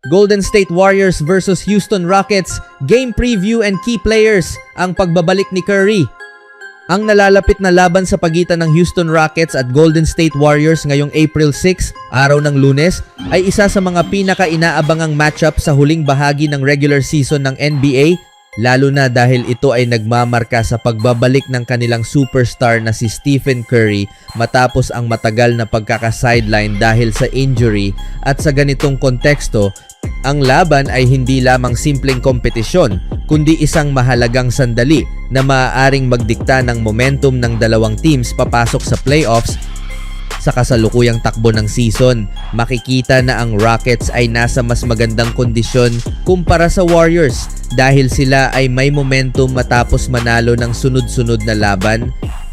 Golden State Warriors versus Houston Rockets, game preview and key players, ang pagbabalik ni Curry. Ang nalalapit na laban sa pagitan ng Houston Rockets at Golden State Warriors ngayong April 6, araw ng Lunes, ay isa sa mga pinaka-inaabangang matchup sa huling bahagi ng regular season ng NBA, lalo na dahil ito ay nagmamarka sa pagbabalik ng kanilang superstar na si Stephen Curry matapos ang matagal na pagkaka-sideline dahil sa injury. At sa ganitong konteksto, ang laban ay hindi lamang simpleng kompetisyon, kundi isang mahalagang sandali na maaaring magdikta ng momentum ng dalawang teams papasok sa playoffs. Sa kasalukuyang takbo ng season, makikita na ang Rockets ay nasa mas magandang kondisyon kumpara sa Warriors dahil sila ay may momentum matapos manalo ng sunod-sunod na laban,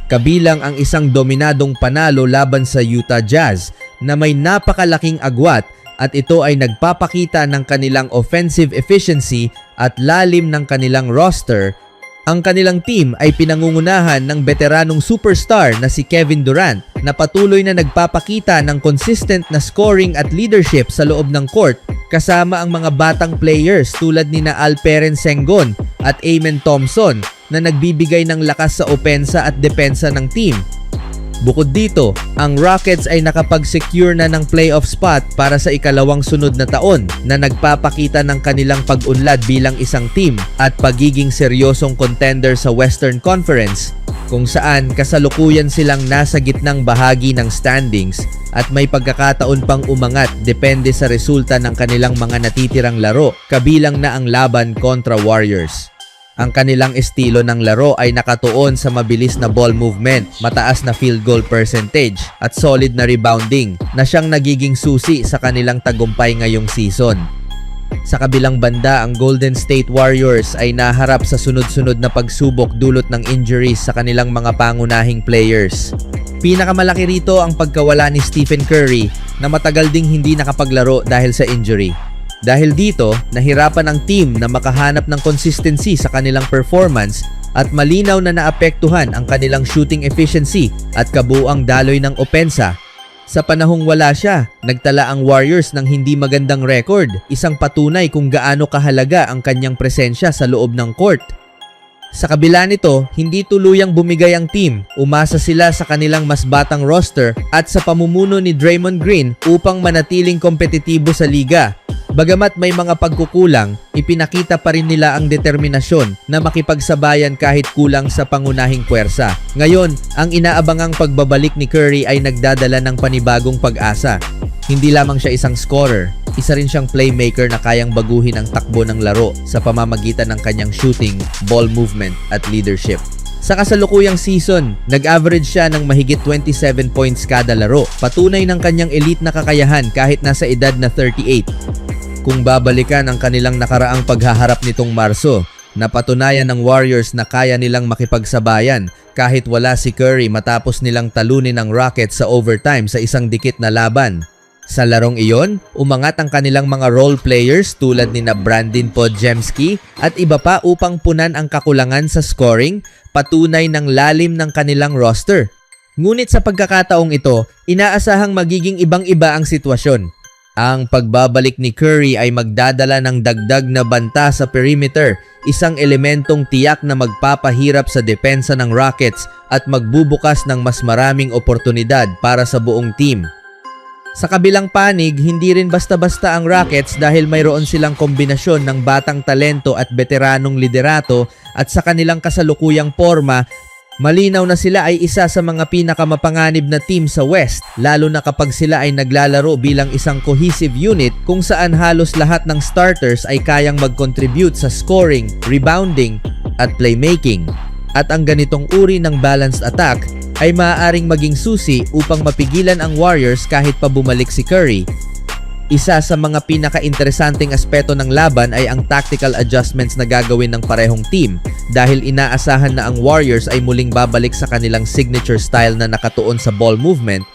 kabilang ang isang dominadong panalo laban sa Utah Jazz na may napakalaking agwat, at ito ay nagpapakita ng kanilang offensive efficiency at lalim ng kanilang roster. Ang kanilang team ay pinangungunahan ng veteranong superstar na si Kevin Durant na patuloy na nagpapakita ng consistent na scoring at leadership sa loob ng court, kasama ang mga batang players tulad ni Alperen Sengun at Amen Thompson na nagbibigay ng lakas sa opensa at depensa ng team. Bukod dito, ang Rockets ay nakapag-secure na ng playoff spot para sa ikalawang sunod na taon na nagpapakita ng kanilang pag-unlad bilang isang team at pagiging seryosong contender sa Western Conference, kung saan kasalukuyan silang nasa gitnang bahagi ng standings at may pagkakataon pang umangat depende sa resulta ng kanilang mga natitirang laro, kabilang na ang laban kontra Warriors. Ang kanilang estilo ng laro ay nakatuon sa mabilis na ball movement, mataas na field goal percentage at solid na rebounding na siyang nagiging susi sa kanilang tagumpay ngayong season. Sa kabilang banda, ang Golden State Warriors ay naharap sa sunod-sunod na pagsubok dulot ng injuries sa kanilang mga pangunahing players. Pinakamalaki rito ang pagkawala ni Stephen Curry na matagal ding hindi nakapaglaro dahil sa injury. Dahil dito, nahirapan ang team na makahanap ng consistency sa kanilang performance at malinaw na naapektuhan ang kanilang shooting efficiency at kabuuang daloy ng opensa. Sa panahong wala siya, nagtala ang Warriors ng hindi magandang record, isang patunay kung gaano kahalaga ang kanyang presensya sa loob ng court. Sa kabila nito, hindi tuluyang bumigay ang team. Umasa sila sa kanilang mas batang roster at sa pamumuno ni Draymond Green upang manatiling kompetitibo sa liga. Bagamat may mga pagkukulang, ipinakita pa rin nila ang determinasyon na makipagsabayan kahit kulang sa pangunahing puwersa. Ngayon, ang inaabangang pagbabalik ni Curry ay nagdadala ng panibagong pag-asa. Hindi lamang siya isang scorer, isa rin siyang playmaker na kayang baguhin ang takbo ng laro sa pamamagitan ng kanyang shooting, ball movement at leadership. Sa kasalukuyang season, nag-average siya ng mahigit 27 points kada laro, patunay ng kanyang elite na kakayahan kahit nasa edad na 38. Kung babalikan ang kanilang nakaraang paghaharap nitong Marso, napatunayan ng Warriors na kaya nilang makipagsabayan kahit wala si Curry matapos nilang talunin ng Rockets sa overtime sa isang dikit na laban. Sa larong iyon, umangat ang kanilang mga role players tulad ni Brandon Podziemski at iba pa upang punan ang kakulangan sa scoring, patunay ng lalim ng kanilang roster. Ngunit sa pagkakataong ito, inaasahang magiging ibang-iba ang sitwasyon. Ang pagbabalik ni Curry ay magdadala ng dagdag na banta sa perimeter, isang elementong tiyak na magpapahirap sa depensa ng Rockets at magbubukas ng mas maraming oportunidad para sa buong team. Sa kabilang panig, hindi rin basta-basta ang Rockets dahil mayroon silang kombinasyon ng batang talento at veteranong liderato, at sa kanilang kasalukuyang forma, malinaw na sila ay isa sa mga pinakamapanganib na team sa West, lalo na kapag sila ay naglalaro bilang isang cohesive unit kung saan halos lahat ng starters ay kayang mag-contribute sa scoring, rebounding, at playmaking. At ang ganitong uri ng balanced attack ay maaaring maging susi upang mapigilan ang Warriors kahit pa bumalik si Curry. Isa sa mga pinaka-interesanting aspeto ng laban ay ang tactical adjustments na gagawin ng parehong team dahil inaasahan na ang Warriors ay muling babalik sa kanilang signature style na nakatuon sa ball movement,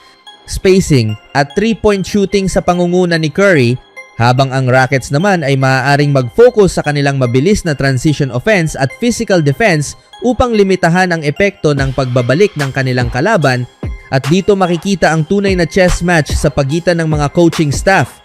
spacing at 3-point shooting sa pangunguna ni Curry, habang ang Rockets naman ay maaaring mag-focus sa kanilang mabilis na transition offense at physical defense upang limitahan ang epekto ng pagbabalik ng kanilang kalaban. At dito makikita ang tunay na chess match sa pagitan ng mga coaching staff.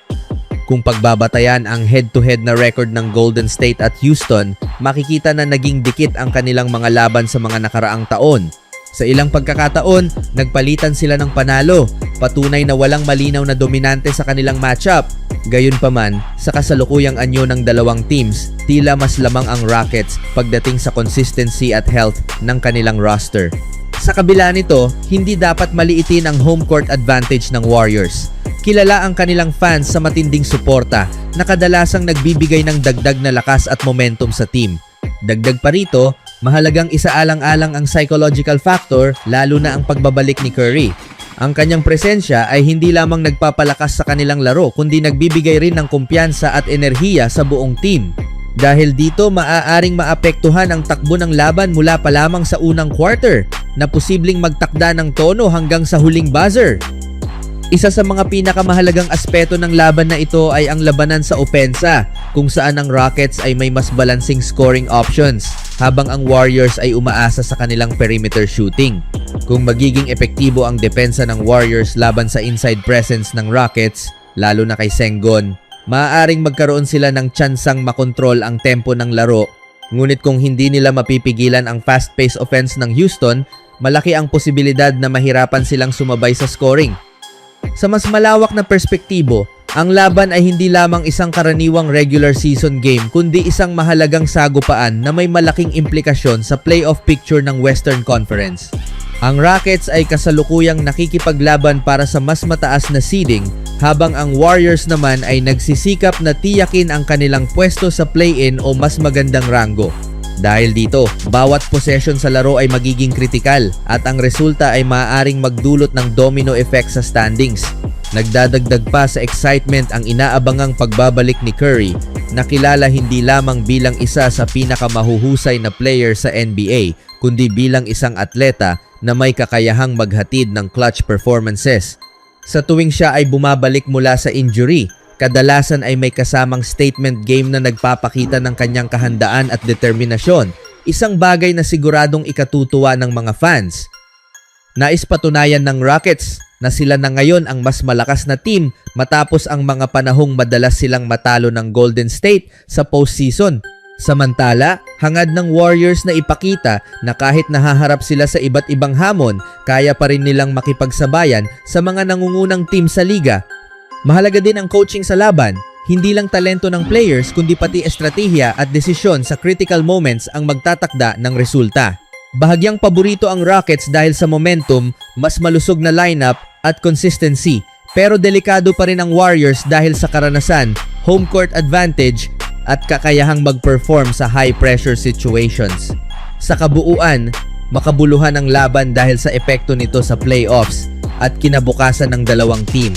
Kung pagbabatayan ang head-to-head na record ng Golden State at Houston, makikita na naging dikit ang kanilang mga laban sa mga nakaraang taon. Sa ilang pagkakataon, nagpalitan sila ng panalo, patunay na walang malinaw na dominante sa kanilang matchup. Gayunpaman, sa kasalukuyang anyo ng dalawang teams, tila mas lamang ang Rockets pagdating sa consistency at health ng kanilang roster. Sa kabila nito, hindi dapat maliitin ang home court advantage ng Warriors. Kilala ang kanilang fans sa matinding suporta na kadalasang nagbibigay ng dagdag na lakas at momentum sa team. Dagdag pa rito, mahalagang isaalang-alang ang psychological factor, lalo na ang pagbabalik ni Curry. Ang kanyang presensya ay hindi lamang nagpapalakas sa kanilang laro kundi nagbibigay rin ng kumpiyansa at enerhiya sa buong team. Dahil dito maaaring maapektuhan ang takbo ng laban mula pa lamang sa unang quarter na posibleng magtakda ng tono hanggang sa huling buzzer. Isa sa mga pinakamahalagang aspeto ng laban na ito ay ang labanan sa opensa, kung saan ang Rockets ay may mas balancing scoring options habang ang Warriors ay umaasa sa kanilang perimeter shooting. Kung magiging epektibo ang depensa ng Warriors laban sa inside presence ng Rockets, lalo na kay Sengun, maaaring magkaroon sila ng tsansang makontrol ang tempo ng laro. Ngunit kung hindi nila mapipigilan ang fast-paced offense ng Houston, malaki ang posibilidad na mahirapan silang sumabay sa scoring. Sa mas malawak na perspektibo, ang laban ay hindi lamang isang karaniwang regular season game kundi isang mahalagang sagupaan na may malaking implikasyon sa playoff picture ng Western Conference. Ang Rockets ay kasalukuyang nakikipaglaban para sa mas mataas na seeding habang ang Warriors naman ay nagsisikap na tiyakin ang kanilang pwesto sa play-in o mas magandang ranggo. Dahil dito, bawat possession sa laro ay magiging kritikal at ang resulta ay maaaring magdulot ng domino effect sa standings. Nagdadagdag pa sa excitement ang inaabangang pagbabalik ni Curry na kilala hindi lamang bilang isa sa pinakamahuhusay na player sa NBA kundi bilang isang atleta na may kakayahang maghatid ng clutch performances. Sa tuwing siya ay bumabalik mula sa injury, kadalasan ay may kasamang statement game na nagpapakita ng kanyang kahandaan at determinasyon, isang bagay na siguradong ikatutuwa ng mga fans. Nais patunayan ng Rockets na sila na ngayon ang mas malakas na team matapos ang mga panahong madalas silang matalo ng Golden State sa postseason. Samantala, hangad ng Warriors na ipakita na kahit nahaharap sila sa iba't ibang hamon, kaya pa rin nilang makipagsabayan sa mga nangungunang team sa liga. Mahalaga din ang coaching sa laban, hindi lang talento ng players kundi pati estratehiya at desisyon sa critical moments ang magtatakda ng resulta. Bahagyang paborito ang Rockets dahil sa momentum, mas malusog na lineup at consistency, pero delikado pa rin ang Warriors dahil sa karanasan, home court advantage at kakayahang mag-perform sa high-pressure situations. Sa kabuuan, makabuluhan ang laban dahil sa epekto nito sa playoffs at kinabukasan ng dalawang team.